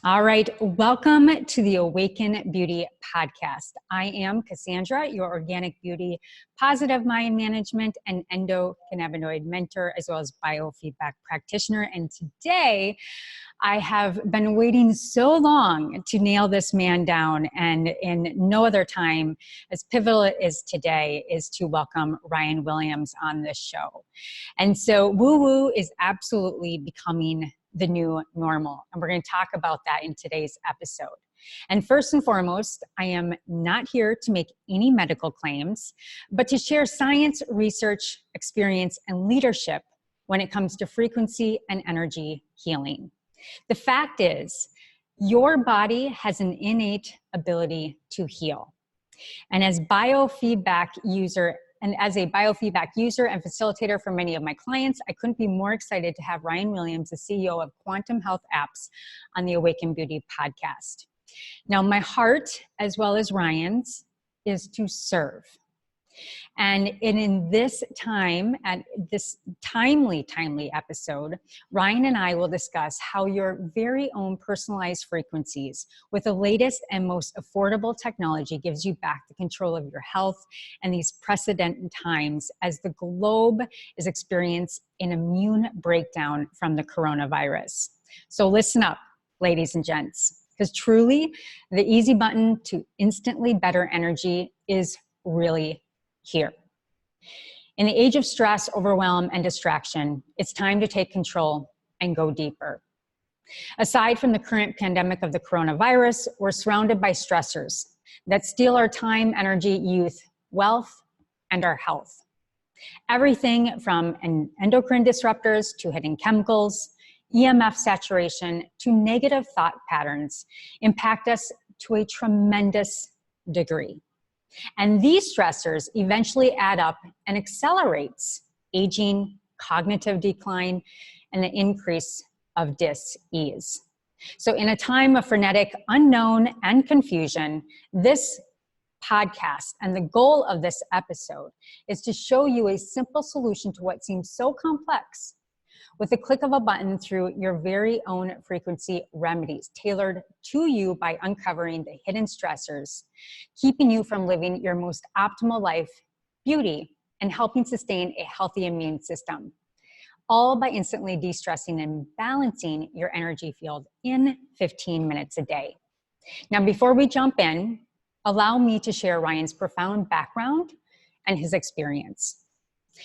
All right, welcome to the Awaken Beauty podcast. I am Cassandra, your organic beauty, positive mind management, and endocannabinoid mentor, as well as biofeedback practitioner. And today, I have been waiting so long to nail this man down, and in no other time as pivotal as today is to welcome Ryan Williams on this show. And so woo-woo is absolutely becoming the new normal. And we're going to talk about that in today's episode. And first and foremost, I am not here to make any medical claims, but to share science, research, experience, and leadership when it comes to frequency and energy healing. The fact is, your body has an innate ability to heal. And as a biofeedback user and facilitator for many of my clients, I couldn't be more excited to have Ryan Williams, the CEO of Quantum Health Apps, on the Awaken Beauty podcast. Now, my heart, as well as Ryan's, is to serve. And in this time, at this timely episode, Ryan and I will discuss how your very own personalized frequencies with the latest and most affordable technology gives you back the control of your health and these precedent times as the globe is experiencing an immune breakdown from the coronavirus. So listen up, ladies and gents, because truly the easy button to instantly better energy is really here. In the age of stress, overwhelm, and distraction, it's time to take control and go deeper. Aside from the current pandemic of the coronavirus, we're surrounded by stressors that steal our time, energy, youth, wealth, and our health. Everything from endocrine disruptors to hidden chemicals, EMF saturation to negative thought patterns impact us to a tremendous degree. And these stressors eventually add up and accelerates aging, cognitive decline, and the increase of dis-ease. So in a time of frenetic unknown and confusion, this podcast and the goal of this episode is to show you a simple solution to what seems so complex with a click of a button through your very own frequency remedies tailored to you by uncovering the hidden stressors, keeping you from living your most optimal life, beauty, and helping sustain a healthy immune system, all by instantly de-stressing and balancing your energy field in 15 minutes a day. Now, before we jump in, allow me to share Ryan's profound background and his experience.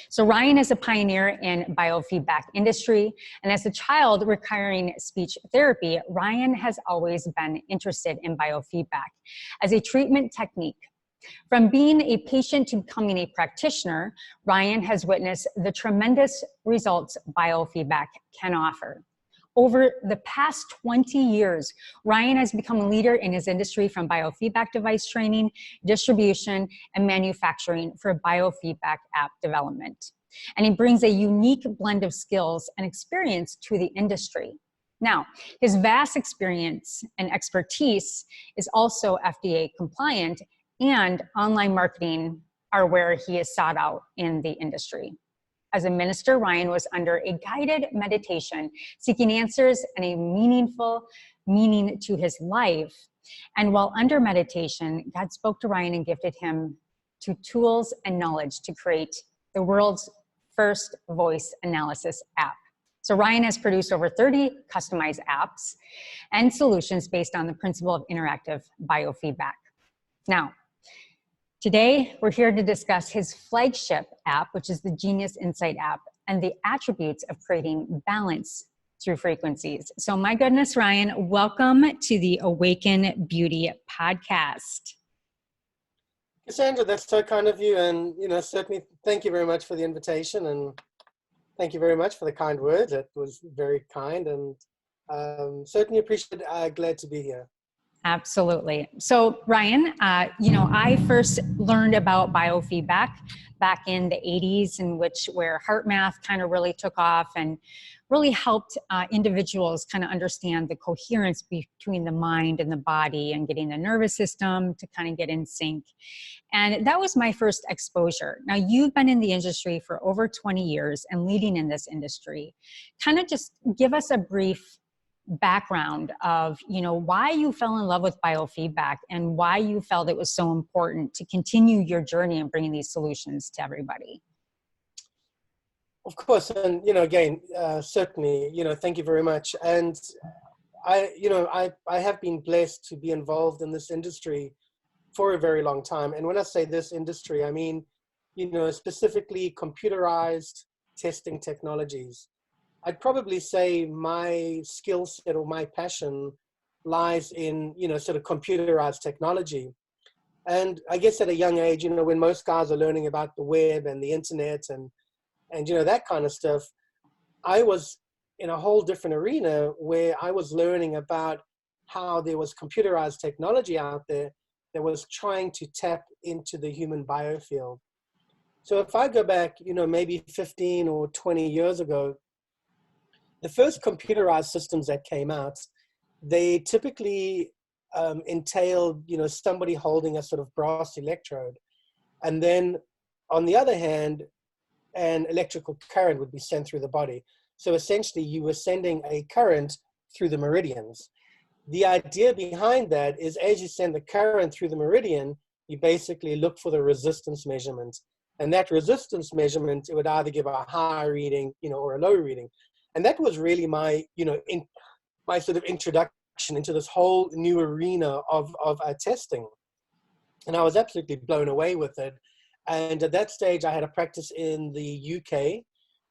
So Ryan is a pioneer in biofeedback industry, and as a child requiring speech therapy, Ryan has always been interested in biofeedback as a treatment technique. From being a patient to becoming a practitioner, Ryan has witnessed the tremendous results biofeedback can offer. Over the past 20 years, Ryan has become a leader in his industry from biofeedback device training, distribution, and manufacturing for biofeedback app development. And he brings a unique blend of skills and experience to the industry. Now, his vast experience and expertise is also FDA compliant, and online marketing are where he is sought out in the industry. As a minister, Ryan was under a guided meditation, seeking answers and a meaningful meaning to his life. And while under meditation, God spoke to Ryan and gifted him to tools and knowledge to create the world's first voice analysis app. So Ryan has produced over 30 customized apps and solutions based on the principle of interactive biofeedback. Now, today, we're here to discuss his flagship app, which is the Genius Insight app, and the attributes of creating balance through frequencies. So my goodness, Ryan, welcome to the Awaken Beauty podcast. Cassandra, that's so kind of you, and certainly thank you very much for the invitation, and thank you very much for the kind words. It was very kind, and certainly appreciate it. Glad to be here. Absolutely. So Ryan, I first learned about biofeedback back in the 80s, where heart math kind of really took off and really helped individuals kind of understand the coherence between the mind and the body and getting the nervous system to kind of get in sync. And that was my first exposure. Now, you've been in the industry for over 20 years and leading in this industry. Kind of just give us a brief background of, why you fell in love with biofeedback and why you felt it was so important to continue your journey and bringing these solutions to everybody. Of course, and again, certainly, thank you very much. And I have been blessed to be involved in this industry for a very long time. And when I say this industry, I mean, specifically computerized testing technologies. I'd probably say my skill set or my passion lies in, sort of computerized technology. And I guess at a young age, when most guys are learning about the web and the internet and that kind of stuff, I was in a whole different arena where I was learning about how there was computerized technology out there that was trying to tap into the human biofield. So if I go back, maybe 15 or 20 years ago, the first computerized systems that came out, they typically entailed, somebody holding a sort of brass electrode. And then on the other hand, an electrical current would be sent through the body. So essentially you were sending a current through the meridians. The idea behind that is as you send the current through the meridian, you basically look for the resistance measurement. And that resistance measurement, it would either give a high reading, or a low reading. And that was really my, my sort of introduction into this whole new arena of testing. And I was absolutely blown away with it. And at that stage, I had a practice in the UK.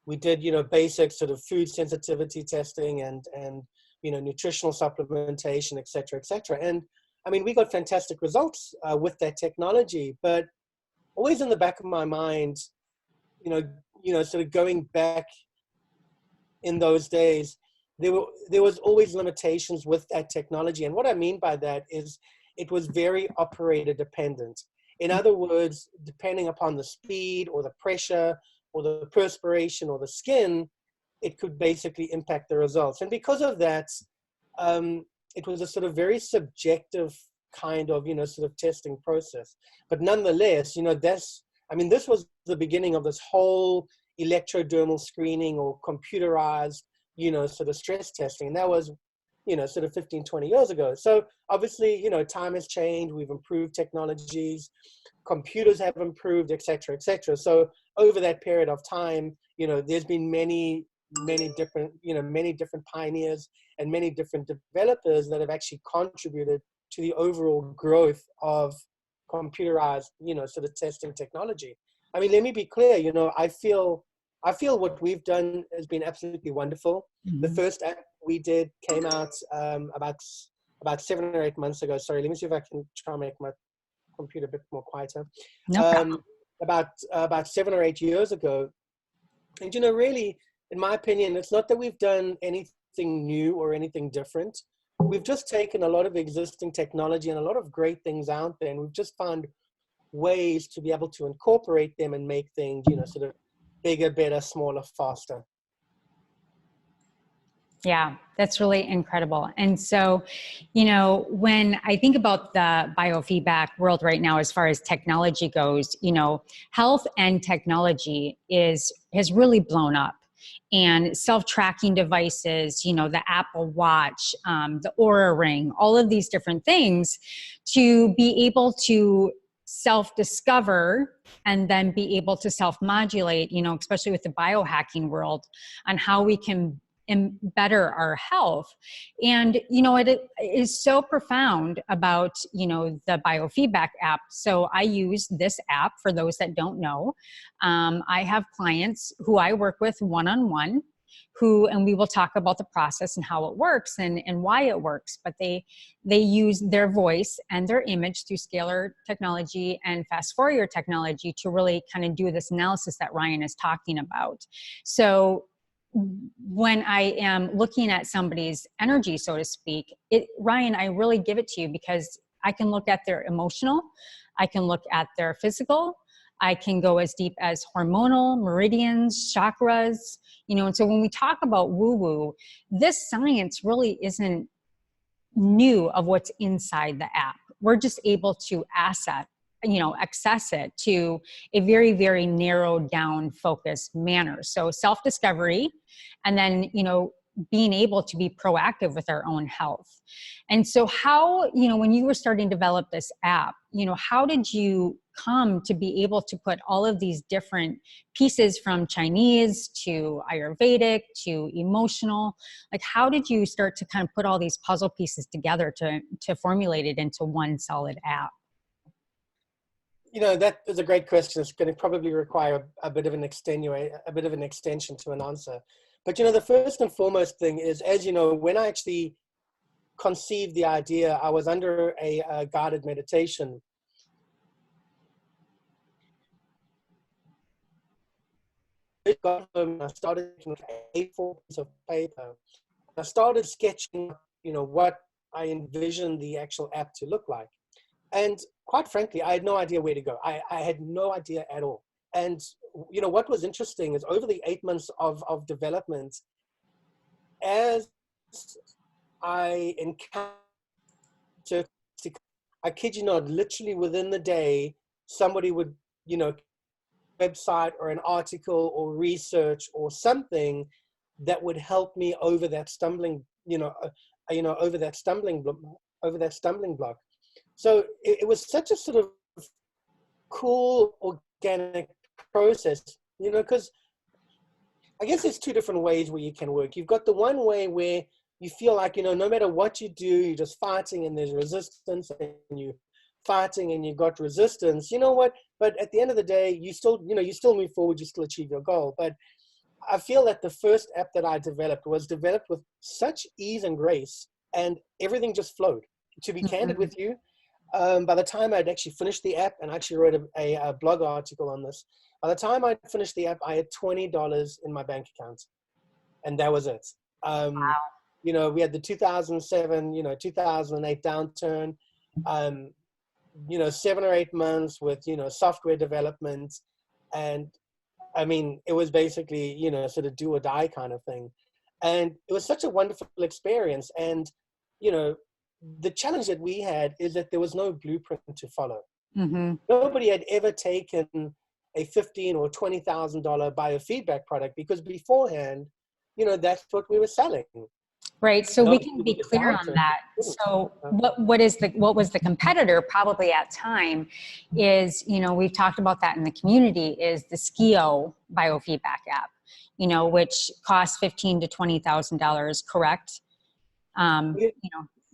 We did, basic sort of food sensitivity testing and nutritional supplementation, et cetera, et cetera. And I mean, we got fantastic results with that technology, but always in the back of my mind, sort of going back in those days, there was always limitations with that technology. And what I mean by that is it was very operator dependent. In other words, depending upon the speed or the pressure or the perspiration or the skin, it could basically impact the results. And because of that, it was a sort of very subjective kind of, sort of testing process. But nonetheless, this was the beginning of this whole electrodermal screening or computerized, sort of stress testing. And that was, sort of 15, 20 years ago. So obviously, time has changed. We've improved technologies, computers have improved, et cetera, et cetera. So over that period of time, there's been many different pioneers and many different developers that have actually contributed to the overall growth of computerized, sort of testing technology. I mean, let me be clear, I feel what we've done has been absolutely wonderful. Mm-hmm. The first app we did came out about 7 or 8 months ago. Sorry, let me see if I can try and make my computer a bit more quieter. No problem. About 7 or 8 years ago. And, really, in my opinion, it's not that we've done anything new or anything different. We've just taken a lot of existing technology and a lot of great things out there, and we've just found ways to be able to incorporate them and make things, sort of bigger, better, smaller, faster. Yeah, that's really incredible. And so, when I think about the biofeedback world right now, as far as technology goes, health and technology has really blown up. And self-tracking devices, the Apple Watch, the Oura Ring, all of these different things to be able to self-discover and then be able to self-modulate, especially with the biohacking world, on how we can better our health. And, it is so profound about, the biofeedback app. So I use this app for those that don't know. I have clients who I work with one-on-one and we will talk about the process and how it works and why it works, but they use their voice and their image through scalar technology and fast Fourier technology to really kind of do this analysis that Ryan is talking about. So when I am looking at somebody's energy, so to speak, Ryan, I really give it to you because I can look at their emotional, I can look at their physical, I can go as deep as hormonal, meridians, chakras, and so when we talk about woo-woo, this science really isn't new of what's inside the app. We're just able to access it to a very, very narrowed down focused manner. So self-discovery, and then, being able to be proactive with our own health. And so how, when you were starting to develop this app, how did you come to be able to put all of these different pieces, from Chinese to Ayurvedic to emotional? Like, how did you start to kind of put all these puzzle pieces together to formulate it into one solid app? That is a great question. It's going to probably require a bit of an extension to an answer. But, the first and foremost thing is, as you know, when I actually conceived the idea, I was under a guided meditation. I got home and I started taking A4 piece of paper. I started sketching, what I envisioned the actual app to look like. And quite frankly, I had no idea where to go. I had no idea at all. And, what was interesting is, over the 8 months of development, as I encountered, I kid you not, literally within the day, somebody would, website or an article or research or something that would help me over that stumbling, over that stumbling block. So it was such a sort of cool, organic process, because I guess there's two different ways where you can work. You've got the one way where you feel like, no matter what you do, you're just fighting and there's resistance, and you're fighting and you've got resistance. You know what? But at the end of the day, you still move forward, you still achieve your goal. But I feel that the first app that I developed was developed with such ease and grace, and everything just flowed. To be candid with you, by the time I'd actually finished the app, and I actually wrote a blog article on this, by the time I finished the app, I had $20 in my bank account, and that was it. Wow. We had the 2007, 2008 downturn, 7 or 8 months with, software development. And I mean, it was basically, sort of do or die kind of thing. And it was such a wonderful experience. And, the challenge that we had is that there was no blueprint to follow. Mm-hmm. Nobody had ever taken a $15,000 or $20,000 biofeedback product, because beforehand, that's what we were selling. Right. So we can be clear on that. So what was the competitor probably at time is, we've talked about that in the community, is the Skio biofeedback app, which costs $15,000 to $20,000, correct?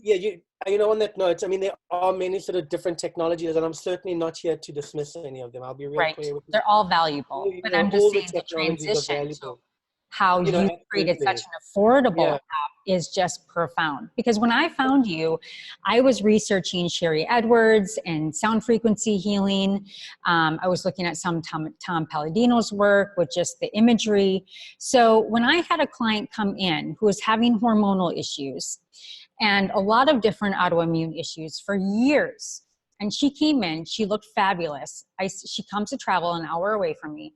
Yeah, on that note, I mean, there are many sort of different technologies, and I'm certainly not here to dismiss any of them. I'll be real clear with you. They're all valuable, but I'm just saying the transition. How you created such an affordable app is just profound. Because when I found you, I was researching Sherry Edwards and sound frequency healing. I was looking at some Tom Palladino's work with just the imagery. So when I had a client come in who was having hormonal issues and a lot of different autoimmune issues for years, and she came in, she looked fabulous. She comes to travel an hour away from me.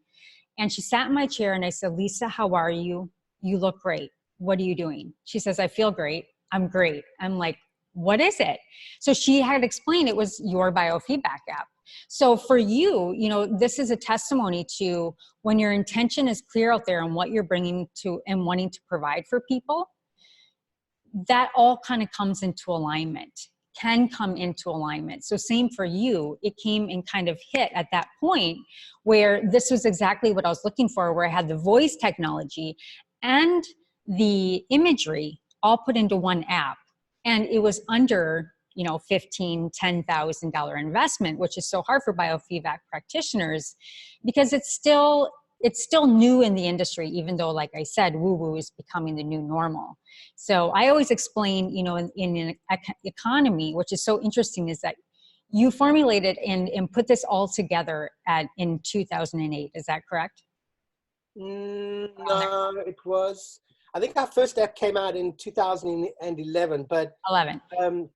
And she sat in my chair and I said, Lisa, how are you? You look great. What are you doing? She says, I feel great. I'm great. I'm like, what is it? So she had explained it was your biofeedback app. So for you, this is a testimony to when your intention is clear out there and what you're bringing to and wanting to provide for people, that all kind of comes into alignment. Can come into alignment. So same for you, it came and kind of hit at that point where this was exactly what I was looking for, where I had the voice technology and the imagery all put into one app. And it was under, $15,000, $10,000 investment, which is so hard for biofeedback practitioners because it's still new in the industry, even though, like I said, woo-woo is becoming the new normal. So I always explain, in an economy, which is so interesting, is that you formulated and put this all together in 2008. Is that correct? No, it was, I think our first app came out in 2011, but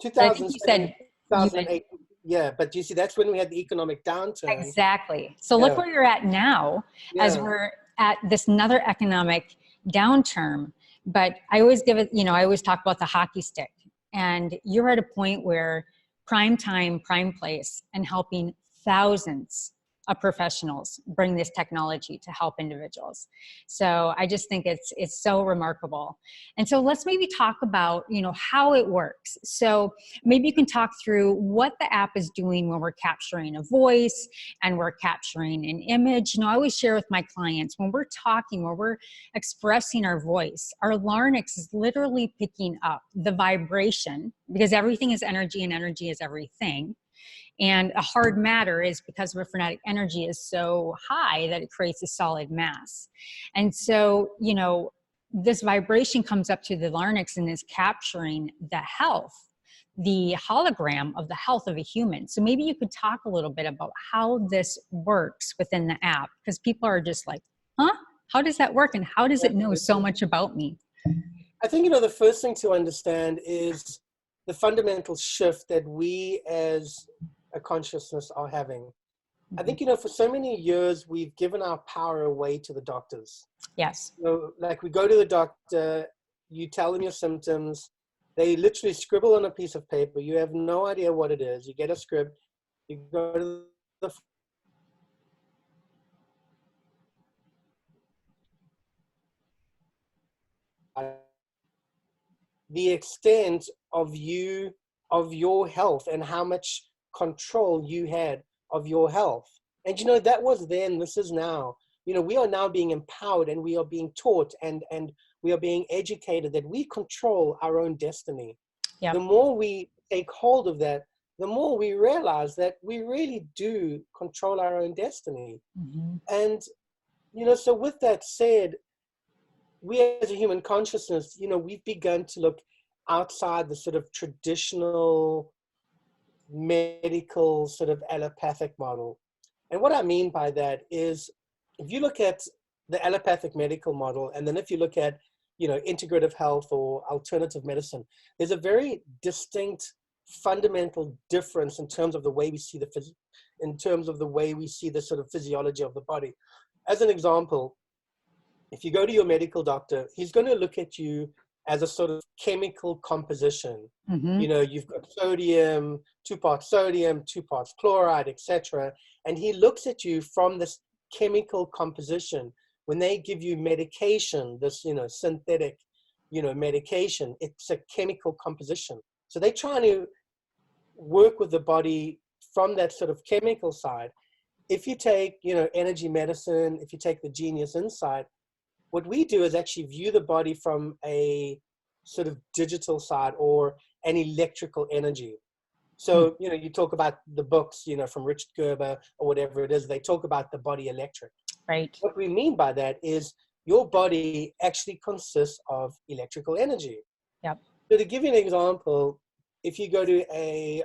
2007, 2008. Yeah, but you see, that's when we had the economic downturn. Exactly. So look where you're at now, as we're at this another economic downturn. But I always give it, I always talk about the hockey stick. And you're at a point where prime time, prime place, and helping thousands of professionals bring this technology to help individuals. So I just think it's so remarkable. And so let's maybe talk about, how it works. So maybe you can talk through what the app is doing when we're capturing a voice and we're capturing an image. I always share with my clients, when we're talking, when we're expressing our voice, our larynx is literally picking up the vibration, because everything is energy and energy is everything. And a hard matter is because our frenetic energy is so high that it creates a solid mass. And so, this vibration comes up to the larynx and is capturing the hologram of the health of a human. So maybe you could talk a little bit about how this works within the app, because people are just like, huh? How does that work? And how does it know so much about me? I think, the first thing to understand is the fundamental shift that we as a consciousness are having. I think, for so many years, we've given our power away to the doctors. Yes. Like we go to the doctor, you tell them your symptoms, they literally scribble on a piece of paper. You have no idea what it is. You get a script, you go to the extent of your health and how much control you had of your health. And that was then, this is now. We are now being empowered, and we are being taught, and we are being educated that we control our own destiny. Yep. The more we take hold of that, the more we realize that we really do control our own destiny. And so with that said, we as a human consciousness, we've begun to look outside the sort of traditional medical sort of allopathic model. And what I mean by that is, if you look at the allopathic medical model, and then if you look at, integrative health or alternative medicine, there's a very distinct fundamental difference in terms of the way we see the sort of physiology of the body. As an example, if you go to your medical doctor, he's going to look at you as a sort of chemical composition. You've got sodium, 2 parts sodium, 2 parts chloride, etc. And he looks at you from this chemical composition. When they give you medication, this, synthetic, medication, it's a chemical composition. So they're trying to work with the body from that sort of chemical side. If you take, energy medicine, if you take the Genius Insight, what we do is actually view the body from a sort of digital side or an electrical energy. So, you talk about the books, from Richard Gerber or whatever it is, they talk about the body electric. Right. What we mean by that is your body actually consists of electrical energy. Yep. So to give you an example, if you go to a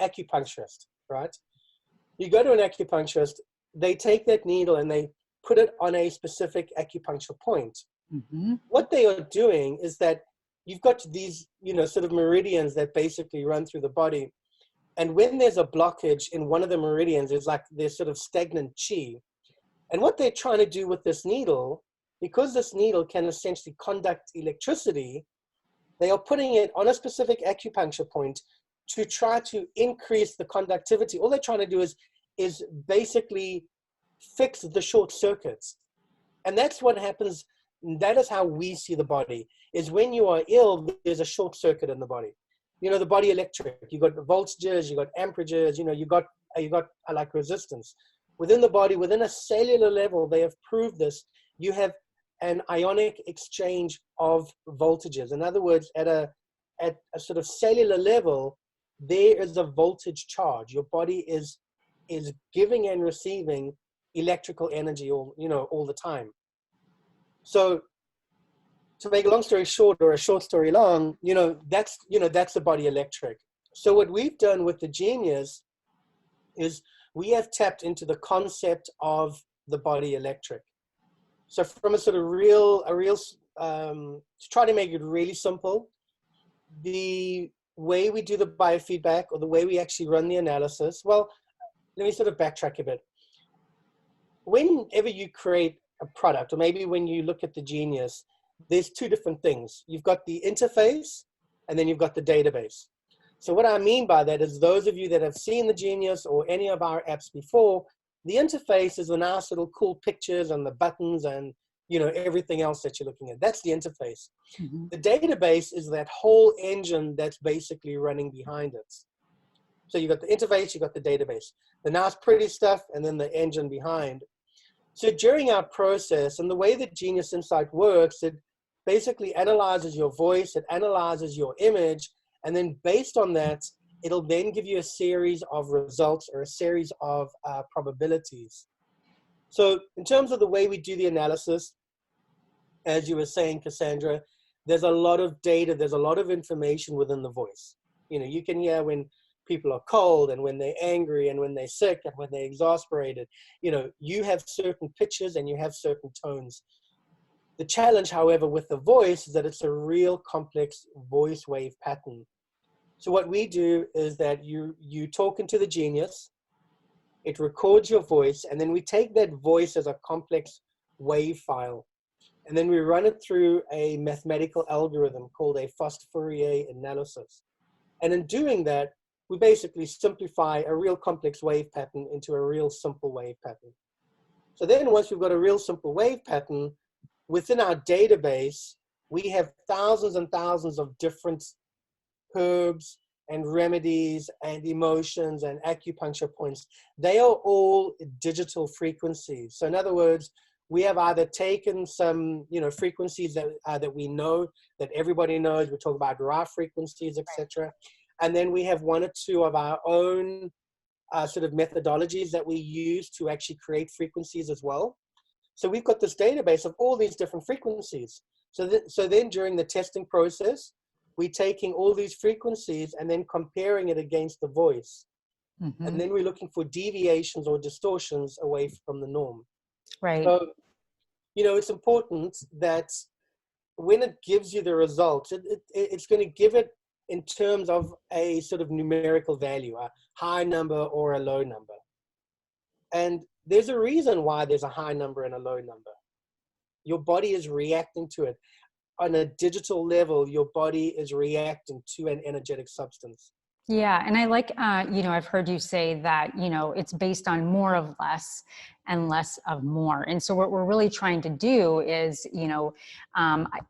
acupuncturist, right? You go to an acupuncturist, they take that needle and they put it on a specific acupuncture point. What they are doing is that you've got these, sort of meridians that basically run through the body. And when there's a blockage in one of the meridians, it's like there's sort of stagnant chi. And what they're trying to do with this needle, because this needle can essentially conduct electricity, they are putting it on a specific acupuncture point to try to increase the conductivity. All they're trying to do is basically fix the short circuits. And that's what happens. That is how we see the body, is when you are ill, there's a short circuit in the body. The body electric, you got voltages, you got amperages, you got like resistance. Within the body, within a cellular level, they have proved this. You have an ionic exchange of voltages. In other words, at a sort of cellular level, there is a voltage charge. Your body is giving and receiving electrical energy all the time. So to make a long story short, or a short story long, that's the body electric. So what we've done with the Genius is we have tapped into the concept of the body electric. So from a sort of to try to make it really simple, the way we do the biofeedback, or the way we actually run the analysis, well, let me sort of backtrack a bit. Whenever you create a product, or maybe when you look at the Genius, there's 2 different things. You've got the interface, and then you've got the database. So what I mean by that is, those of you that have seen the Genius or any of our apps before, The interface is the nice little cool pictures and the buttons and, you know, everything else that you're looking at. That's the interface. Mm-hmm. The database is that whole engine that's basically running behind it. So you got the interface, you got the database, the nice pretty stuff, and then the engine behind. So during our process, and the way that Genius Insight works, it basically analyzes your voice, it analyzes your image, and then based on that, it'll then give you a series of results or a series of probabilities. So in terms of the way we do the analysis, as you were saying, Cassandra, there's a lot of data, there's a lot of information within the voice. You know, you can hear when people are cold and when they're angry and when they're sick and when they're exasperated. You know, you have certain pitches and you have certain tones. The challenge, however, with the voice is that it's a real complex voice wave pattern. So what we do is that you talk into the Genius, it records your voice, and then we take that voice as a complex wave file. And then we run it through a mathematical algorithm called a Fourier analysis. And in doing that, we basically simplify a real complex wave pattern into a real simple wave pattern. So then once we've got a real simple wave pattern, within our database, we have thousands and thousands of different herbs and remedies and emotions and acupuncture points. They are all digital frequencies. So in other words, we have either taken some, you know, frequencies that we know, that everybody knows. We talk about raw frequencies, etc. And then we have one or two of our own sort of methodologies that we use to actually create frequencies as well. So we've got this database of all these different frequencies. So then during the testing process, we're taking all these frequencies and then comparing it against the voice. Mm-hmm. And then we're looking for deviations or distortions away from the norm. Right. So, you know, it's important that when it gives you the results, it's going to give it in terms of a sort of numerical value, a high number or a low number. And there's a reason why there's a high number and a low number. Your body is reacting to it. On a digital level, your body is reacting to an energetic substance. Yeah. And I like, you know, I've heard you say that, you know, it's based on more of less and less of more. And so what we're really trying to do is, you know,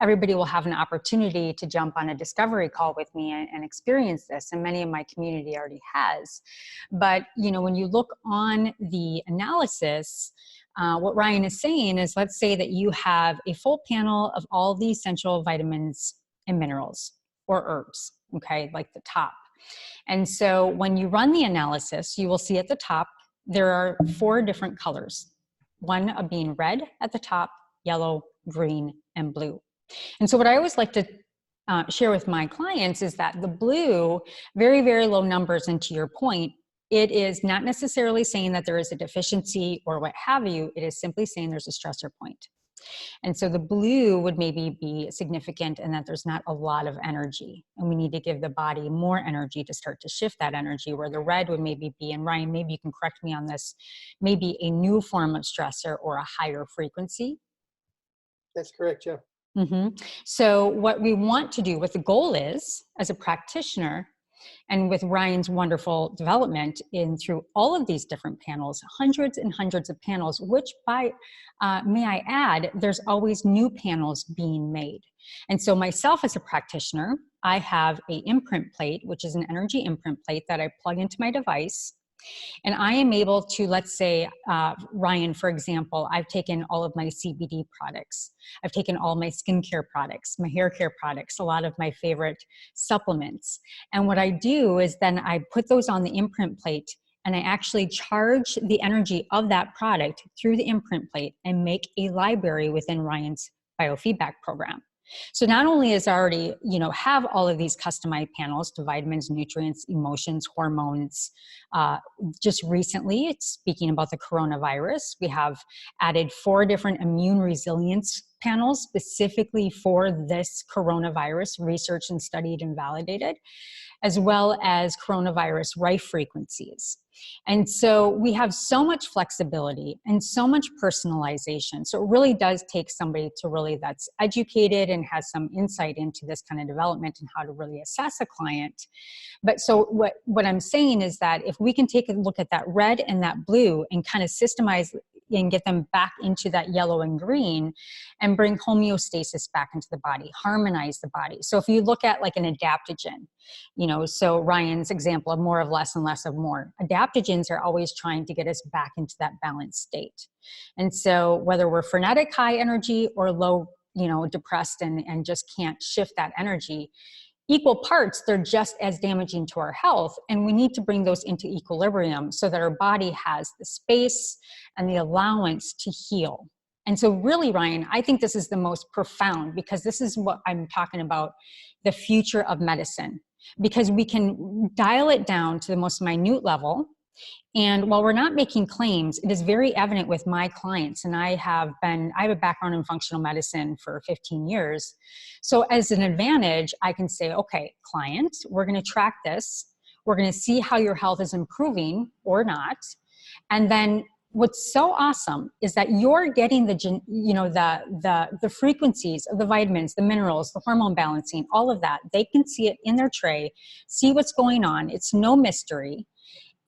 everybody will have an opportunity to jump on a discovery call with me and experience this. And many of my community already has. But, you know, when you look on the analysis, what Ryan is saying is, let's say that you have a full panel of all the essential vitamins and minerals or herbs, okay, like the top. And so when you run the analysis, you will see at the top, there are 4 different colors. One being red at the top, yellow, green, and blue. And so what I always like to share with my clients is that the blue, very, very low numbers, and to your point, it is not necessarily saying that there is a deficiency or what have you. It is simply saying there's a stressor point. And so the blue would maybe be significant in that there's not a lot of energy, and we need to give the body more energy to start to shift that energy, where the red would maybe be, and Ryan, maybe you can correct me on this, maybe a new form of stressor or a higher frequency. That's correct, yeah. Mm-hmm. So what we want to do, what the goal is as a practitioner, and with Ryan's wonderful development in through all of these different panels, hundreds and hundreds of panels, which may I add, there's always new panels being made. And so myself as a practitioner, I have an imprint plate, which is an energy imprint plate that I plug into my device. And I am able to, let's say, Ryan, for example, I've taken all of my CBD products. I've taken all my skincare products, my hair care products, a lot of my favorite supplements. And what I do is then I put those on the imprint plate, and I actually charge the energy of that product through the imprint plate and make a library within Ryan's biofeedback program. So not only is already, you know, have all of these customized panels to vitamins, nutrients, emotions, hormones. Just recently, speaking about the coronavirus, we have added 4 different immune resilience panels specifically for this coronavirus, researched and studied and validated, as well as coronavirus rife frequencies. And so we have so much flexibility and so much personalization. So it really does take somebody to really that's educated and has some insight into this kind of development and how to really assess a client. But so what I'm saying is that if we can take a look at that red and that blue and kind of systemize and get them back into that yellow and green and bring homeostasis back into the body, harmonize the body. So if you look at like an adaptogen, so Ryan's example of more of less and less of more, adaptogens are always trying to get us back into that balanced state. And so whether we're frenetic, high energy or low, depressed and just can't shift that energy, equal parts, they're just as damaging to our health. And we need to bring those into equilibrium so that our body has the space and the allowance to heal. And so really, Ryan, I think this is the most profound, because this is what I'm talking about, the future of medicine, because we can dial it down to the most minute level. And while we're not making claims, it is very evident with my clients, and I have a background in functional medicine for 15 years. So as an advantage, I can say, okay, client, we're going to track this. We're going to see how your health is improving or not. And then what's so awesome is that you're getting the frequencies of the vitamins, the minerals, the hormone balancing, all of that. They can see it in their tray, see what's going on. It's no mystery.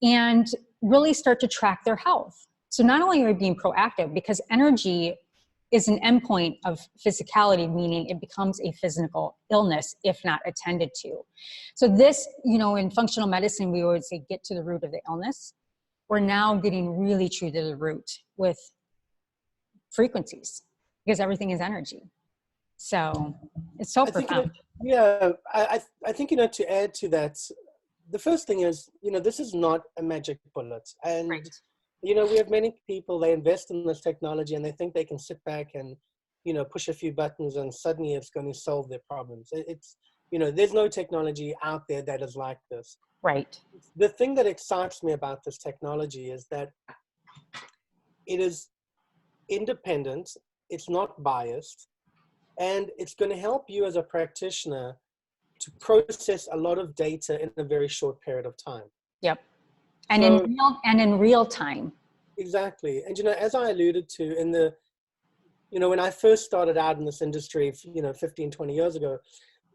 And really start to track their health. So not only are we being proactive, because energy is an endpoint of physicality, meaning it becomes a physical illness if not attended to. So this, in functional medicine, we always say get to the root of the illness. We're now getting really true to the root with frequencies, because everything is energy. So it's so profound. I think, to add to that, the first thing is, this is not a magic bullet. And, right. We have many people, they invest in this technology and they think they can sit back and, push a few buttons and suddenly it's going to solve their problems. It's, there's no technology out there that is like this. Right. The thing that excites me about this technology is that it is independent, it's not biased, and it's going to help you as a practitioner to process a lot of data in a very short period of time. Yep. And in real time. Exactly. And, as I alluded to when I first started out in this industry, 15, 20 years ago,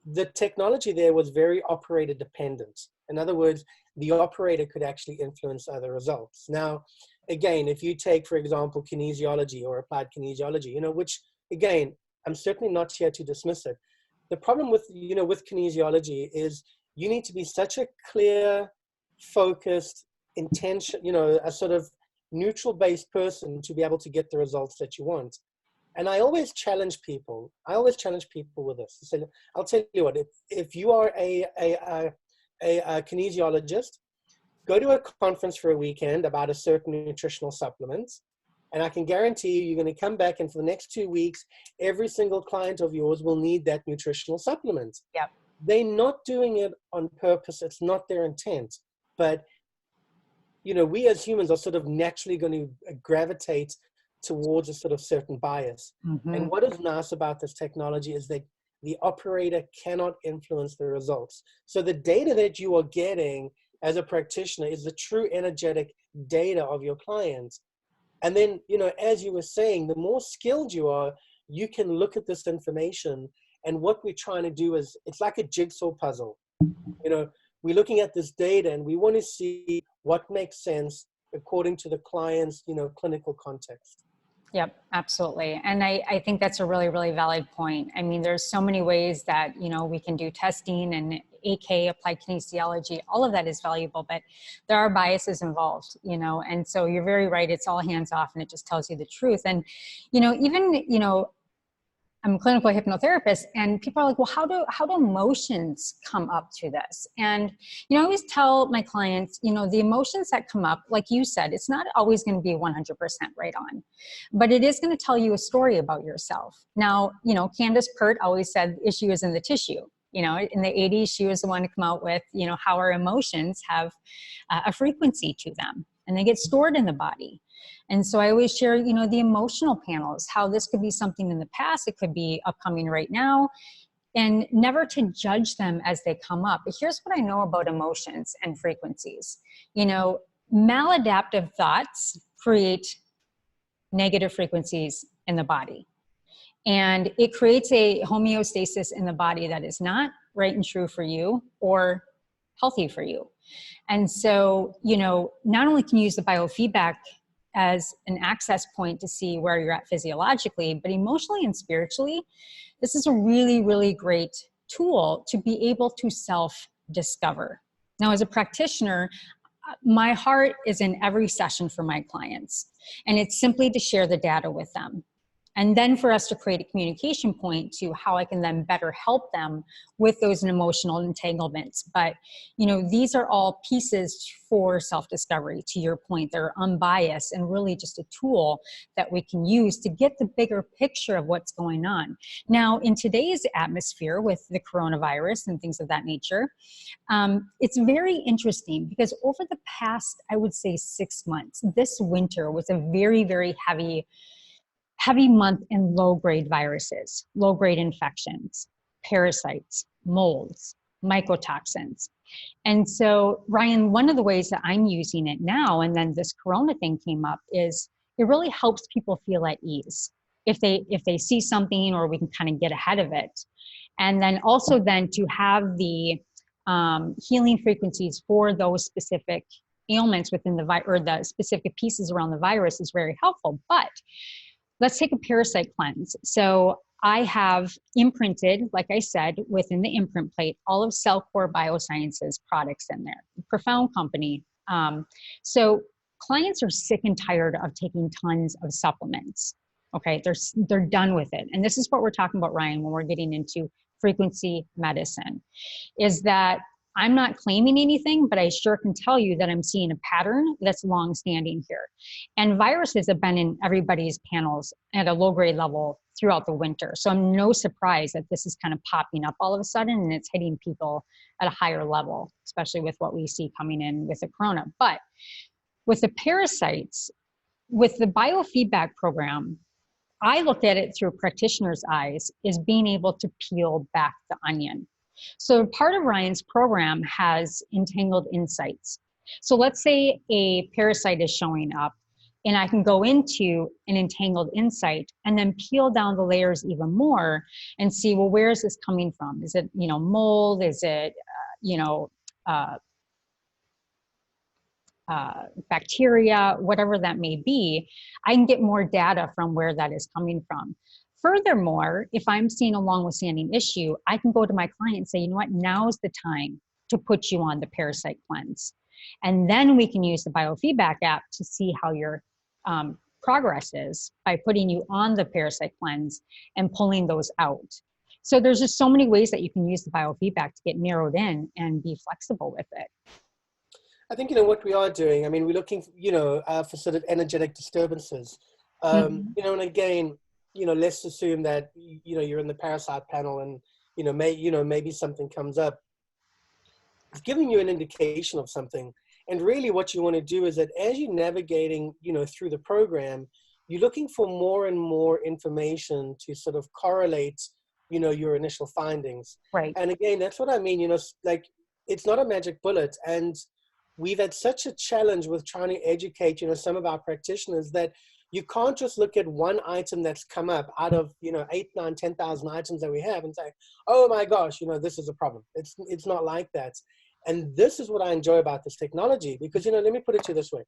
the technology there was very operator dependent. In other words, the operator could actually influence other results. Now, again, if you take, for example, kinesiology or applied kinesiology, which, again, I'm certainly not here to dismiss it. The problem with, with kinesiology is you need to be such a clear, focused, intention, a sort of neutral-based person to be able to get the results that you want. And I always challenge people. With this. So I'll tell you what, if you are a kinesiologist, go to a conference for a weekend about a certain nutritional supplement, and I can guarantee you, you're going to come back, and for the next 2 weeks, every single client of yours will need that nutritional supplement. Yep. They're not doing it on purpose. It's not their intent. But, we as humans are sort of naturally going to gravitate towards a sort of certain bias. Mm-hmm. And what is nice about this technology is that the operator cannot influence the results. So the data that you are getting as a practitioner is the true energetic data of your clients. And then, as you were saying, the more skilled you are, you can look at this information. And what we're trying to do is, it's like a jigsaw puzzle. We're looking at this data and we want to see what makes sense according to the client's, clinical context. Yep, absolutely. And I think that's a really, really valid point. I mean, there's so many ways that, we can do testing and AK, applied kinesiology, all of that is valuable, but there are biases involved, and so you're very right. It's all hands off and it just tells you the truth. And, even, I'm a clinical hypnotherapist, and people are like, well, how do emotions come up to this? And, I always tell my clients, the emotions that come up, like you said, it's not always going to be 100% right on, but it is going to tell you a story about yourself. Now, Candace Pert always said the issue is in the tissue. In the 80s, she was the one to come out with, how our emotions have a frequency to them and they get stored in the body. And so I always share, the emotional panels, how this could be something in the past, it could be upcoming right now, and never to judge them as they come up. But here's what I know about emotions and frequencies. maladaptive thoughts create negative frequencies in the body. And it creates a homeostasis in the body that is not right and true for you or healthy for you. And so, you know, not only can you use the biofeedback as an access point to see where you're at physiologically, but emotionally and spiritually, this is a really, really great tool to be able to self-discover. Now, as a practitioner, my heart is in every session for my clients, and it's simply to share the data with them. And then for us to create a communication point to how I can then better help them with those emotional entanglements. But, you know, these are all pieces for self-discovery, to your point. They're unbiased and really just a tool that we can use to get the bigger picture of what's going on. Now, in today's atmosphere with the coronavirus and things of that nature, it's very interesting because over the past, I would say 6 months, this winter was a very, very heavy month in low-grade viruses, low-grade infections, parasites, molds, mycotoxins. And so, Ryan, one of the ways that I'm using it now, and then this corona thing came up, is it really helps people feel at ease if they see something, or we can kind of get ahead of it. And then also then to have the healing frequencies for those specific ailments within the virus, or the specific pieces around the virus, is very helpful. But let's take a parasite cleanse. So I have imprinted, like I said, within the imprint plate, all of Cellcore Biosciences products in there. Profound company. So clients are sick and tired of taking tons of supplements. Okay, they're done with it. And this is what we're talking about, Ryan, when we're getting into frequency medicine, is that I'm not claiming anything, but I sure can tell you that I'm seeing a pattern that's long-standing here. And viruses have been in everybody's panels at a low-grade level throughout the winter. So I'm no surprise that this is kind of popping up all of a sudden, and it's hitting people at a higher level, especially with what we see coming in with the corona. But with the parasites, with the biofeedback program, I look at it through a practitioner's eyes, is being able to peel back the onion. So part of Ryan's program has entangled insights. So let's say a parasite is showing up, and I can go into an entangled insight and then peel down the layers even more and see, well, where is this coming from? Is it, you know, mold? Is it, bacteria, whatever that may be? I can get more data from where that is coming from. Furthermore, if I'm seeing a long-standing issue, I can go to my client and say, you know what, now's the time to put you on the parasite cleanse. And then we can use the biofeedback app to see how your progress is by putting you on the parasite cleanse and pulling those out. So there's just so many ways that you can use the biofeedback to get narrowed in and be flexible with it. I think, you know, what we are doing, I mean, we're looking, you know, for sort of energetic disturbances. You know, and again, you know, let's assume that, you know, you're in the parasite panel and, you know, maybe something comes up. It's giving you an indication of something. And really what you want to do is that as you're navigating, you know, through the program, you're looking for more and more information to sort of correlate, you know, your initial findings. Right. And again, that's what I mean, you know, like, it's not a magic bullet. And we've had such a challenge with trying to educate, you know, some of our practitioners that you can't just look at one item that's come up out of, you know, 8, 9, 10,000 items that we have and say, oh my gosh, you know, this is a problem. It's not like that. And this is what I enjoy about this technology, because, you know, let me put it to you this way.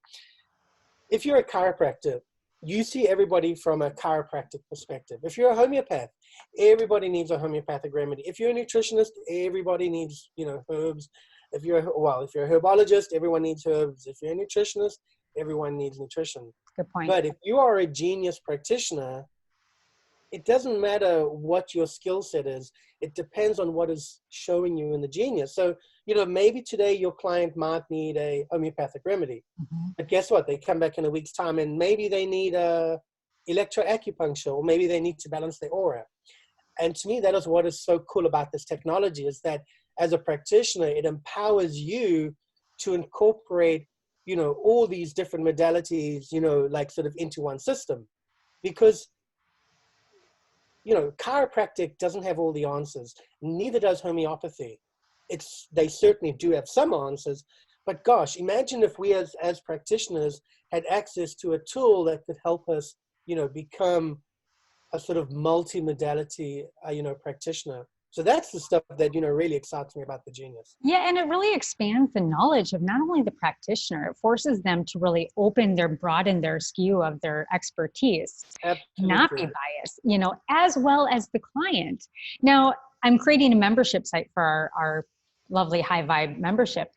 If you're a chiropractor, you see everybody from a chiropractic perspective. If you're a homeopath, everybody needs a homeopathic remedy. If you're a nutritionist, everybody needs, you know, herbs. If you're a herbologist, everyone needs herbs. If you're a nutritionist, everyone needs nutrition. Good point. But if you are a genius practitioner, it doesn't matter what your skill set is. It depends on what is showing you in the genius. So, you know, maybe today your client might need a homeopathic remedy. But guess what? They come back in a week's time and maybe they need electroacupuncture, or maybe they need to balance their aura. And to me, that is what is so cool about this technology, is that as a practitioner, it empowers you to incorporate, you know, all these different modalities, you know, like sort of into one system. Because, you know, chiropractic doesn't have all the answers. Neither does homeopathy. They certainly do have some answers, But gosh, imagine if we as practitioners had access to a tool that could help us, become a sort of multi-modality, practitioner. So that's the stuff that, really excites me about the Genius. Yeah, and it really expands the knowledge of not only the practitioner, it forces them to really broaden their skew of their expertise, not be Absolutely. biased, as well as the client. Now, I'm creating a membership site for our lovely High Vibe membership.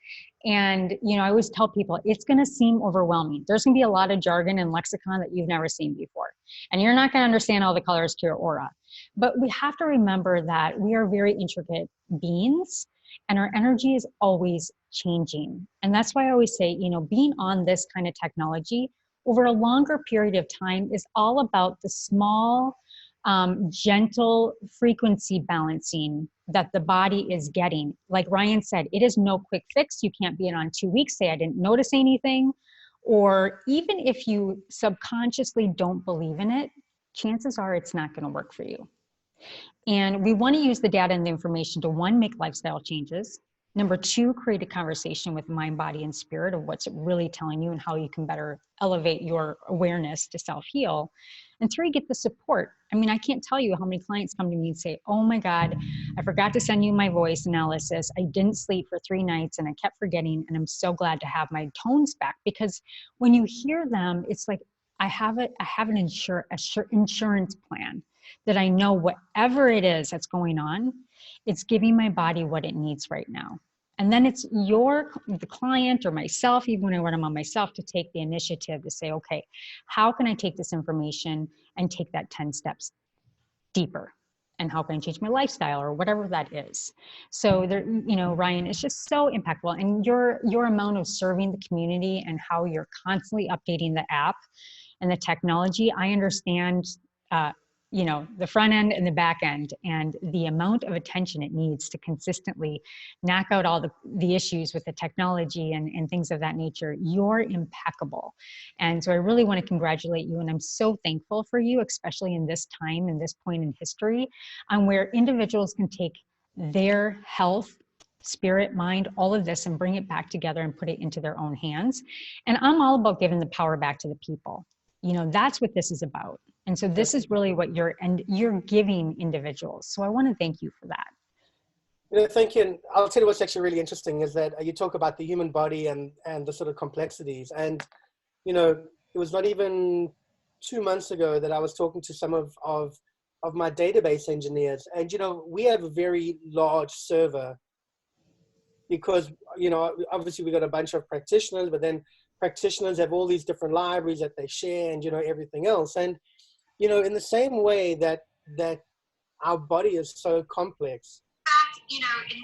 And, I always tell people it's going to seem overwhelming. There's going to be a lot of jargon and lexicon that you've never seen before. And you're not going to understand all the colors to your aura. But we have to remember that we are very intricate beings and our energy is always changing. And that's why I always say, being on this kind of technology over a longer period of time is all about the small, gentle frequency balancing that the body is getting. Like Ryan said, it is no quick fix. You can't be in on 2 weeks, say I didn't notice anything. Or even if you subconsciously don't believe in it, chances are it's not going to work for you. And we want to use the data and the information to, one, make lifestyle changes. Number two, create a conversation with mind, body, and spirit of what's really telling you and how you can better elevate your awareness to self-heal. And three, get the support. I mean, I can't tell you how many clients come to me and say, oh my God, I forgot to send you my voice analysis. I didn't sleep for 3 nights and I kept forgetting. And I'm so glad to have my tones back. Because when you hear them, it's like, I have an insurance plan that I know whatever it is that's going on, it's giving my body what it needs right now. And then it's the client or myself, even when I'm on myself, to take the initiative to say, okay, how can I take this information and take that 10 steps deeper? And how can I change my lifestyle or whatever that is? So there, Ryan, it's just so impactful. And your amount of serving the community and how you're constantly updating the app and the technology, I understand, the front end and the back end and the amount of attention it needs to consistently knock out all the issues with the technology and things of that nature. You're impeccable. And so I really want to congratulate you. And I'm so thankful for you, especially in this time and this point in history, on where individuals can take their health, spirit, mind, all of this and bring it back together and put it into their own hands. And I'm all about giving the power back to the people. That's what this is about. And so this is really what you're giving individuals. So I want to thank you for that. Thank you. And I'll tell you what's actually really interesting is that you talk about the human body and the sort of complexities. And, it was not even 2 months ago that I was talking to some of my database engineers. And, we have a very large server because, obviously we got a bunch of practitioners, but then practitioners have all these different libraries that they share and, everything else. And, in the same way that our body is so complex,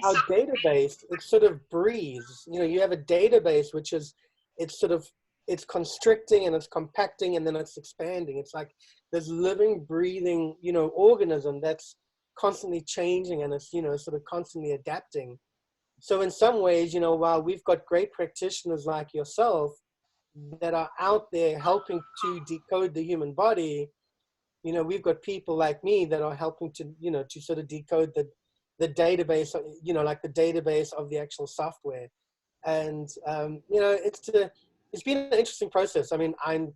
our database, it sort of breathes. You have a database which is, it's constricting and it's compacting and then it's expanding. It's like this living, breathing, organism that's constantly changing and it's, sort of constantly adapting. So in some ways, while we've got great practitioners like yourself that are out there helping to decode the human body, we've got people like me that are helping to, to sort of decode the database, like the database of the actual software. And, it's been an interesting process. I mean, I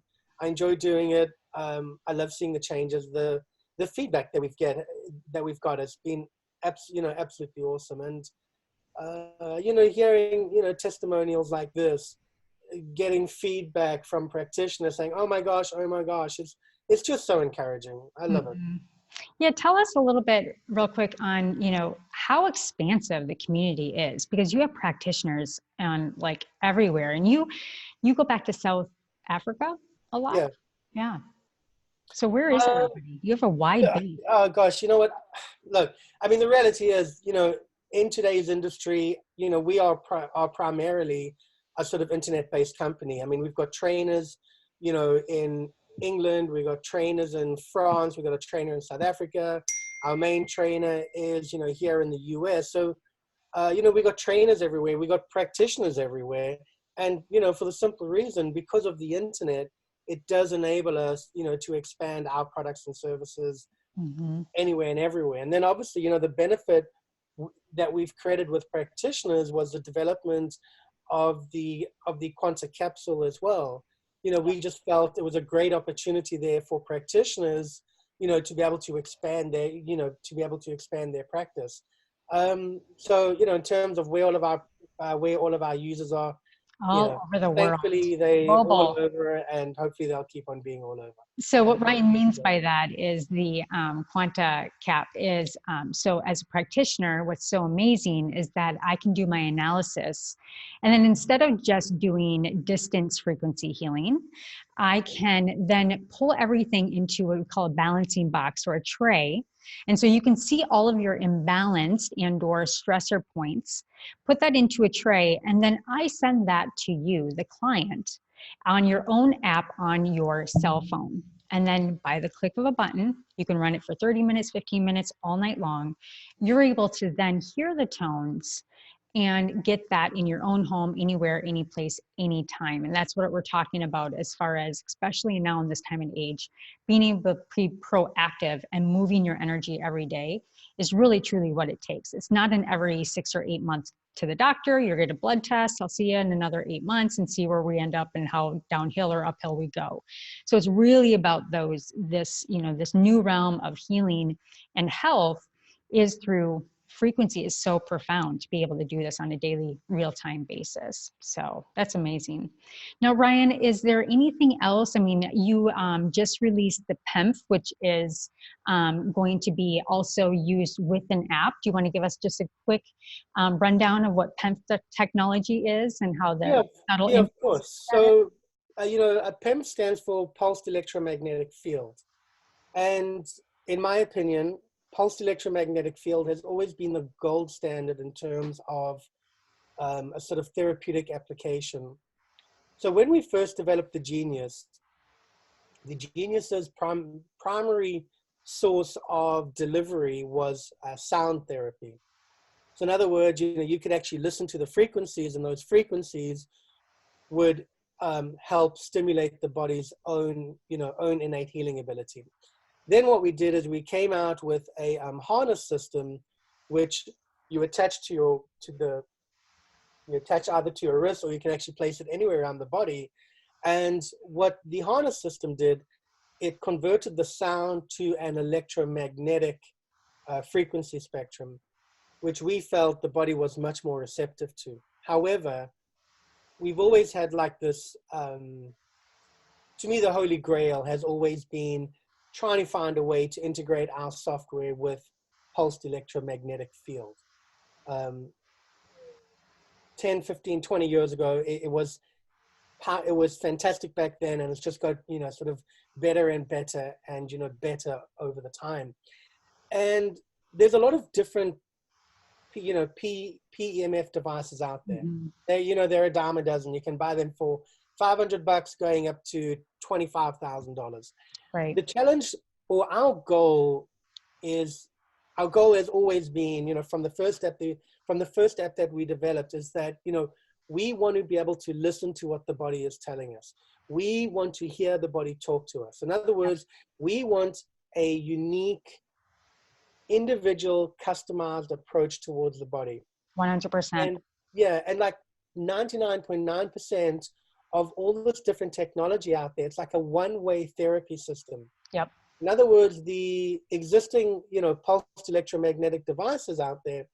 enjoy doing it. I love seeing the changes. The feedback that we've got has been, absolutely awesome. And, hearing, testimonials like this, getting feedback from practitioners saying, oh my gosh, it's just so encouraging. I love it. Yeah, tell us a little bit real quick on, how expansive the community is, because you have practitioners on like everywhere and you go back to South Africa a lot. Yeah. Yeah. So where is everybody? You have a wide base. Oh gosh, you know what? Look, I mean, the reality is, in today's industry, we are primarily a sort of internet-based company. I mean, we've got trainers, in England, we've got trainers in France, we've got a trainer in South Africa. Our main trainer is, here in the US. So, we got trainers everywhere. We got practitioners everywhere. And, for the simple reason, because of the internet, it does enable us, to expand our products and services anywhere and everywhere. And then obviously, the benefit that we've created with practitioners was the development of the Quanta capsule as well. We just felt it was a great opportunity there for practitioners, to be able to expand their practice. So, in terms of where all of our users are, All over the world. thankfully they all Global. over, and hopefully they'll keep on being all over. So what Ryan means by that is the Quanta Cap is, so as a practitioner, what's so amazing is that I can do my analysis. And then instead of just doing distance frequency healing, I can then pull everything into what we call a balancing box or a tray. And so you can see all of your imbalanced and or stressor points, put that into a tray, and then I send that to you, the client, on your own app on your cell phone. And then by the click of a button, you can run it for 30 minutes, 15 minutes, all night long. You're able to then hear the tones and get that in your own home, anywhere, any place, anytime. And that's what we're talking about as far as, especially now in this time and age, being able to be proactive and moving your energy every day is really truly what it takes. It's not an every 6 or 8 months to the doctor, you're get a blood test, I'll see you in another 8 months and see where we end up and how downhill or uphill we go. So it's really about this new realm of healing and health is through frequency is so profound to be able to do this on a daily real-time basis. So that's amazing. Now, Ryan, is there anything else? I mean, you just released the PEMF, which is going to be also used with an app. Do you want to give us just a quick rundown of what PEMF technology is and how that'll of course. So, a PEMF stands for pulsed electromagnetic field. And in my opinion, pulsed electromagnetic field has always been the gold standard in terms of a sort of therapeutic application. So when we first developed the Genius's primary source of delivery was sound therapy. So in other words, you could actually listen to the frequencies, and those frequencies would help stimulate the body's own innate healing ability. Then what we did is we came out with a harness system, which you attach you attach either to your wrist, or you can actually place it anywhere around the body. And what the harness system did, it converted the sound to an electromagnetic frequency spectrum, which we felt the body was much more receptive to. However, we've always had like this, to me, the holy grail has always been trying to find a way to integrate our software with pulsed electromagnetic field. 10, 15, 20 years ago, it was fantastic back then, and it's just got, sort of better and better and, better over the time. And there's a lot of different, PEMF devices out there. Mm-hmm. They're a dime a dozen. You can buy them for $500 going up to $25,000. Right. The challenge, or our goal has always been, from the first app that we developed, is that, we want to be able to listen to what the body is telling us. We want to hear the body talk to us. In other words, we want a unique, individual, customized approach towards the body. 100%. And like 99.9% of all this different technology out there, it's like a one-way therapy system. Yep. In other words, the existing, pulsed electromagnetic devices out there,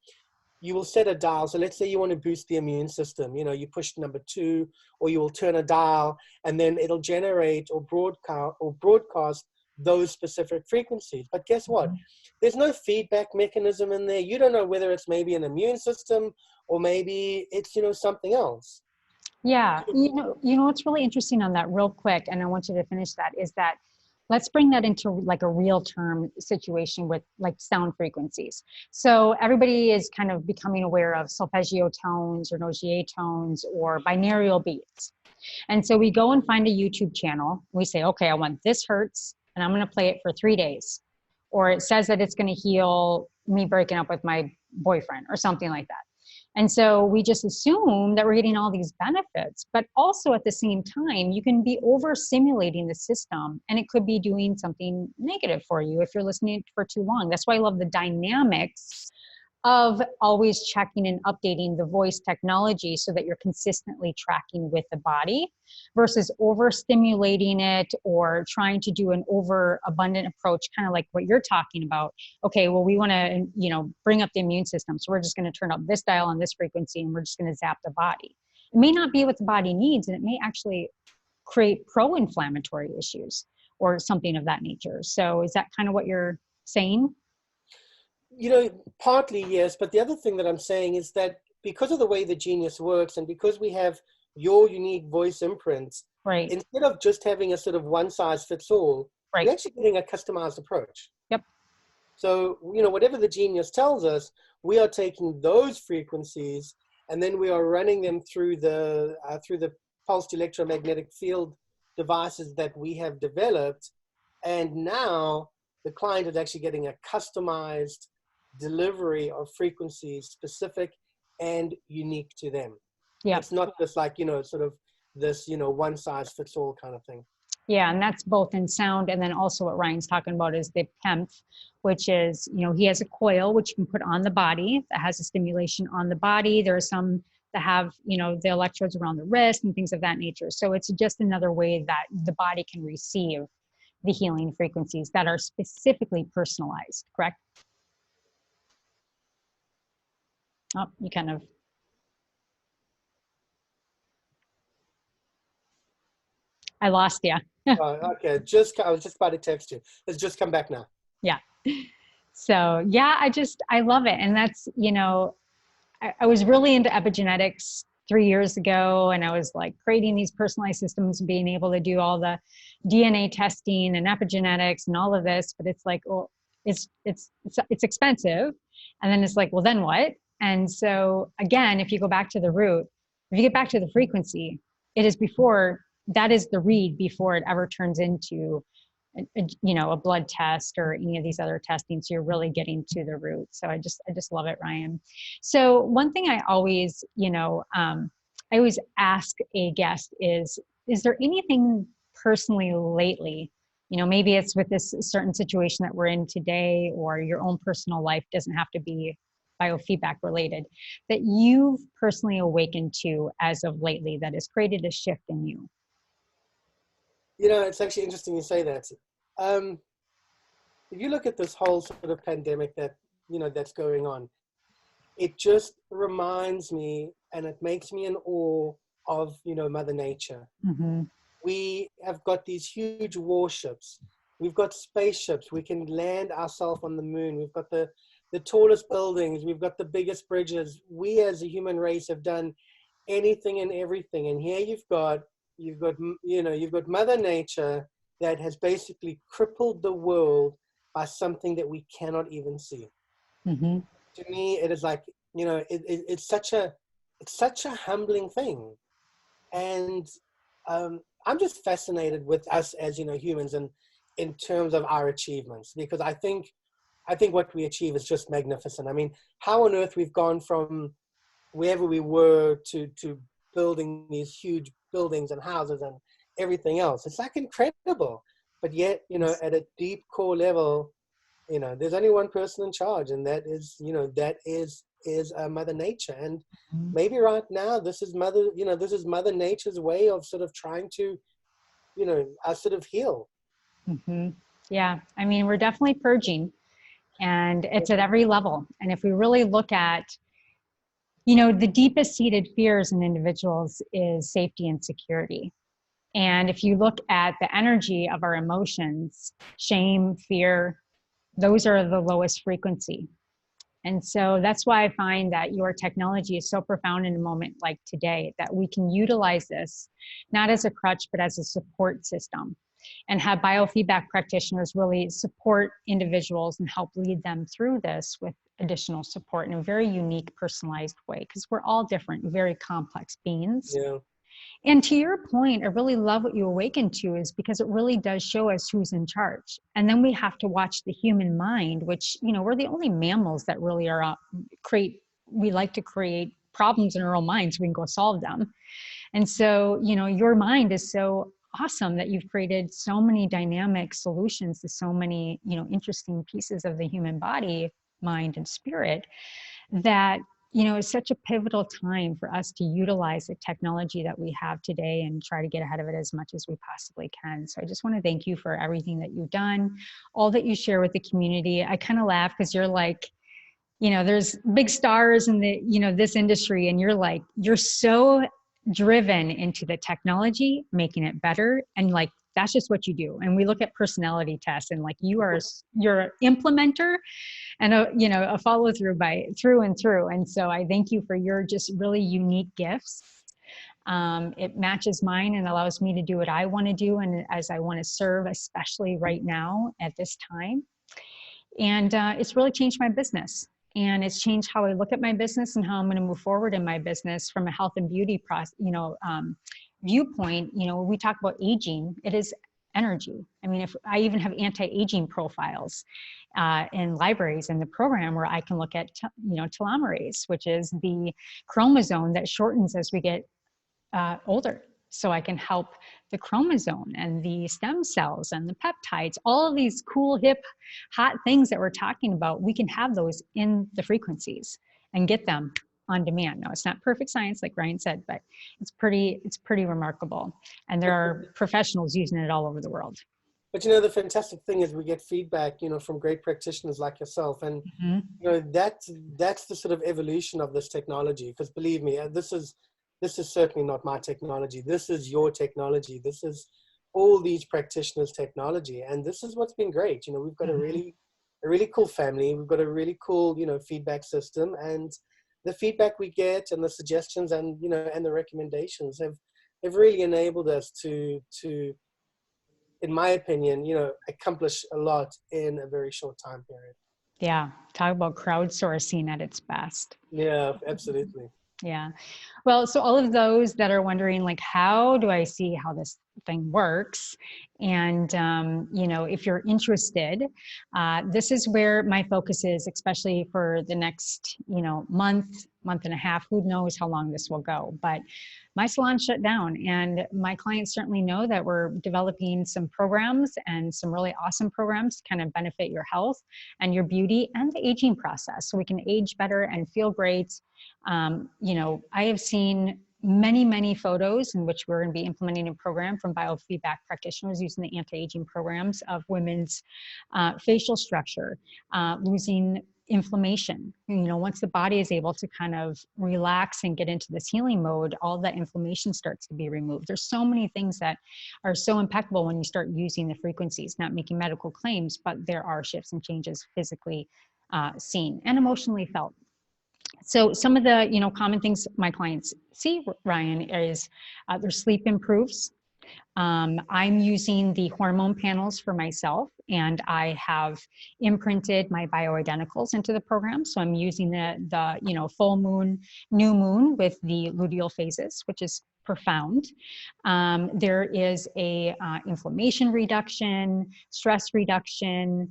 you will set a dial. So let's say you want to boost the immune system, you push number 2, or you will turn a dial, and then it'll generate or broadcast those specific frequencies. But guess what? There's no feedback mechanism in there. You don't know whether it's maybe an immune system or maybe it's, something else. Yeah. You know what's really interesting on that real quick, and I want you to finish that, is that let's bring that into like a real term situation with like sound frequencies. So everybody is kind of becoming aware of solfeggio tones or Nogier tones or binaural beats. And so we go and find a YouTube channel. We say, okay, I want this hertz and I'm going to play it for 3 days. Or it says that it's going to heal me breaking up with my boyfriend or something like that. And so we just assume that we're getting all these benefits, but also at the same time, you can be overstimulating the system and it could be doing something negative for you if you're listening for too long. That's why I love the dynamics of always checking and updating the voice technology so that you're consistently tracking with the body versus overstimulating it or trying to do an overabundant approach, kind of like what you're talking about. Okay, well, we want to, bring up the immune system. So we're just going to turn up this dial on this frequency and we're just going to zap the body. It may not be what the body needs, and it may actually create pro-inflammatory issues or something of that nature. So is that kind of what you're saying? Partly yes, but the other thing that I'm saying is that because of the way the genius works and because we have your unique voice imprints, Right. instead of just having a sort of one size fits all, Right. we're actually getting a customized approach. Yep. So, whatever the genius tells us, we are taking those frequencies and then we are running them through the pulsed electromagnetic field devices that we have developed. And now the client is actually getting a customized delivery of frequencies specific and unique to them. Yeah. It's not just like, sort of this, one size fits all kind of thing. Yeah, and that's both in sound, and then also what Ryan's talking about is the PEMF, which is, he has a coil which you can put on the body that has a stimulation on the body. There are some that have, the electrodes around the wrist and things of that nature. So it's just another way that the body can receive the healing frequencies that are specifically personalized, correct? Oh, you kind of... I lost you. Okay, I was just about to text you. Let's just come back now. Yeah. So yeah, I love it. And that's, I was really into epigenetics 3 years ago, and I was like creating these personalized systems, being able to do all the DNA testing and epigenetics and all of this. But it's like, well, it's expensive. And then it's like, well, then what? And so again, if you go back to the root, if you get back to the frequency, that is the read before it ever turns into a blood test or any of these other testing. So you're really getting to the root. So I just love it, Ryan. So one thing I always, I always ask a guest is there anything personally lately, maybe it's with this certain situation that we're in today, or your own personal life, doesn't have to be biofeedback related, that you've personally awakened to as of lately that has created a shift in you? It's actually interesting you say that. If you look at this whole sort of pandemic that, that's going on, it just reminds me and it makes me in awe of, Mother Nature. Mm-hmm. We have got these huge warships. We've got spaceships. We can land ourselves on the moon. We've got the tallest buildings. We've got the biggest bridges. We as a human race have done anything and everything. And here you've got Mother Nature that has basically crippled the world by something that we cannot even see. Mm-hmm. To me, it is like, it's such a humbling thing. And I'm just fascinated with us as, humans and in terms of our achievements, because I think what we achieve is just magnificent. I mean, how on earth we've gone from wherever we were to building these huge buildings and houses and everything else. It's like incredible. But yet, at a deep core level, there's only one person in charge, and that is Mother Nature. And maybe right now, this is Mother Nature's way of sort of trying to, sort of heal. Mm-hmm. Yeah. I mean, we're definitely purging, and it's at every level. And if we really look at, the deepest seated fears in individuals is safety and security. And if you look at the energy of our emotions, shame, fear, those are the lowest frequency. And so that's why I find that your technology is so profound in a moment like today, that we can utilize this not as a crutch, but as a support system, and have biofeedback practitioners really support individuals and help lead them through this with additional support in a very unique, personalized way, because we're all different, very complex beings. Yeah. And to your point, I really love what you awaken to, is because it really does show us who's in charge. And then we have to watch the human mind, which, we're the only mammals that really are we like to create problems in our own minds so we can go solve them. And so, your mind is so awesome that you've created so many dynamic solutions to so many, interesting pieces of the human body, mind, and spirit. that, you know, it's such a pivotal time for us to utilize the technology that we have today and try to get ahead of it as much as we possibly can. So I just want to thank you for everything that you've done, all that you share with the community. I kind of laugh because you're like, you know, there's big stars in the, you know, this industry, and you're like, you're so driven into the technology, making it better. And like, that's just what you do. And we look at personality tests, and like, you're an implementer and a, you know, a follow through by through and through. And so I thank you for your just really unique gifts. It matches mine and allows me to do what I want to do and as I want to serve, especially right now at this time. And it's really changed my business. And it's changed how I look at my business and how I'm going to move forward in my business from a health and beauty viewpoint. You know, when we talk about aging, it is energy. I mean, if I even have anti-aging profiles in libraries in the program where I can look at, telomerase, which is the chromosome that shortens as we get older. So I can help the chromosome and the stem cells and the peptides, all of these cool, hip, hot things that we're talking about, we can have those in the frequencies and get them on demand. Now, it's not perfect science, like Ryan said, but it's pretty remarkable. And there are professionals using it all over the world. But, you know, the fantastic thing is we get feedback, you know, from great practitioners like yourself. And, you know, that's the sort of evolution of this technology. Because believe me, this is certainly not my technology. This is your technology. This is all these practitioners' technology. And this is what's been great. You know, we've got a really cool family. We've got a really cool, you know, feedback system. And the feedback we get and the suggestions and, you know, and the recommendations have really enabled us to, in my opinion, you know, accomplish a lot in a very short time period. Yeah. Talk about crowdsourcing at its best. Yeah, absolutely. Yeah. Well, so all of those that are wondering, like, how do I see how this thing works? And, you know, if you're interested, this is where my focus is, especially for the next, you know, month and a half. Who knows how long this will go, but my salon shut down, and my clients certainly know that we're developing some programs and some really awesome programs to kind of benefit your health and your beauty and the aging process, so we can age better and feel great. You know, I have seen many photos in which we're going to be implementing a program from biofeedback practitioners using the anti-aging programs of women's facial structure, losing inflammation. You know, once the body is able to kind of relax and get into this healing mode, all that inflammation starts to be removed. There's so many things that are so impeccable when you start using the frequencies, not making medical claims, but there are shifts and changes physically seen and emotionally felt. So some of the, you know, common things my clients see, Ryan, is their sleep improves. I'm using the hormone panels for myself, and I have imprinted my bioidenticals into the program. So I'm using the you know, full moon, new moon with the luteal phases, which is profound. There is a inflammation reduction, stress reduction,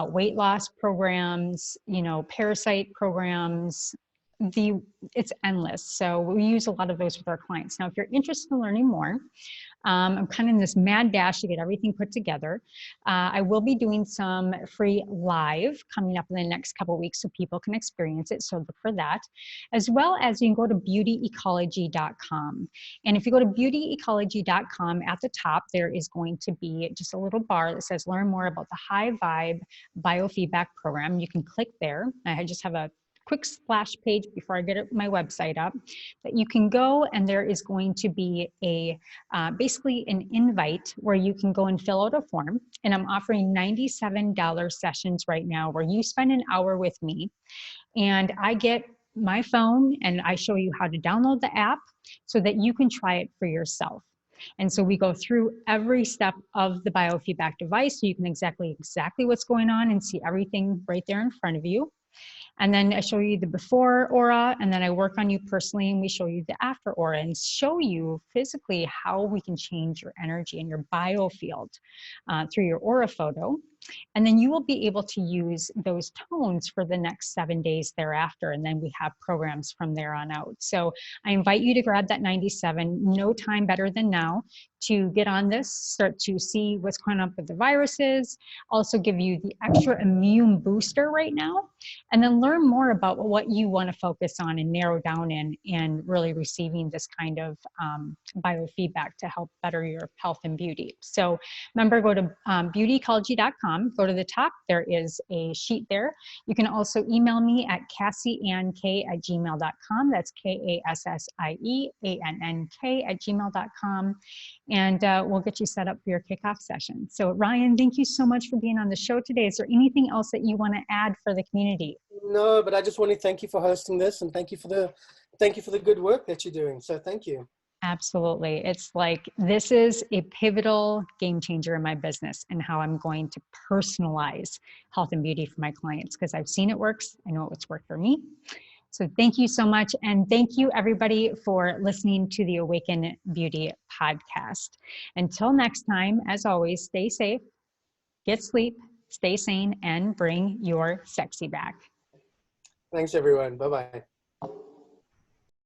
weight loss programs, you know, parasite programs. It's endless. So we use a lot of those with our clients. Now, if you're interested in learning more, I'm kind of in this mad dash to get everything put together. I will be doing some free live coming up in the next couple of weeks so people can experience it. So look for that. As well as you can go to beautyecology.com. And if you go to beautyecology.com, at the top, there is going to be just a little bar that says learn more about the high vibe biofeedback program. You can click there. I just have a quick splash page before I get my website up that you can go, and there is going to be a basically an invite where you can go and fill out a form. And I'm offering $97 sessions right now where you spend an hour with me and I get my phone and I show you how to download the app so that you can try it for yourself. And so we go through every step of the biofeedback device so you can exactly what's going on and see everything right there in front of you. And then I show you the before aura, and then I work on you personally, and we show you the after aura and show you physically how we can change your energy and your biofield through your aura photo. And then you will be able to use those tones for the next 7 days thereafter. And then we have programs from there on out. So I invite you to grab that 97, no time better than now to get on this, start to see what's going on with the viruses, also give you the extra immune booster right now, and then learn more about what you want to focus on and narrow down in and really receiving this kind of biofeedback to help better your health and beauty. So remember, go to beautyecology.com, go to the top, there is a sheet there. You can also email me at cassieannk@gmail.com. That's KASSIEANNK@gmail.com. And we'll get you set up for your kickoff session. So Ryan, thank you so much for being on the show today. Is there anything else that you want to add for the community? No, but I just want to thank you for hosting this, and thank you for the good work that you're doing. So thank you. Absolutely. It's like, this is a pivotal game changer in my business and how I'm going to personalize health and beauty for my clients, because I've seen it works. I know it's worked for me. So thank you so much. And thank you everybody for listening to the Awaken Beauty podcast. Until next time, as always, stay safe, get sleep, stay sane, and bring your sexy back. Thanks, everyone. Bye-bye.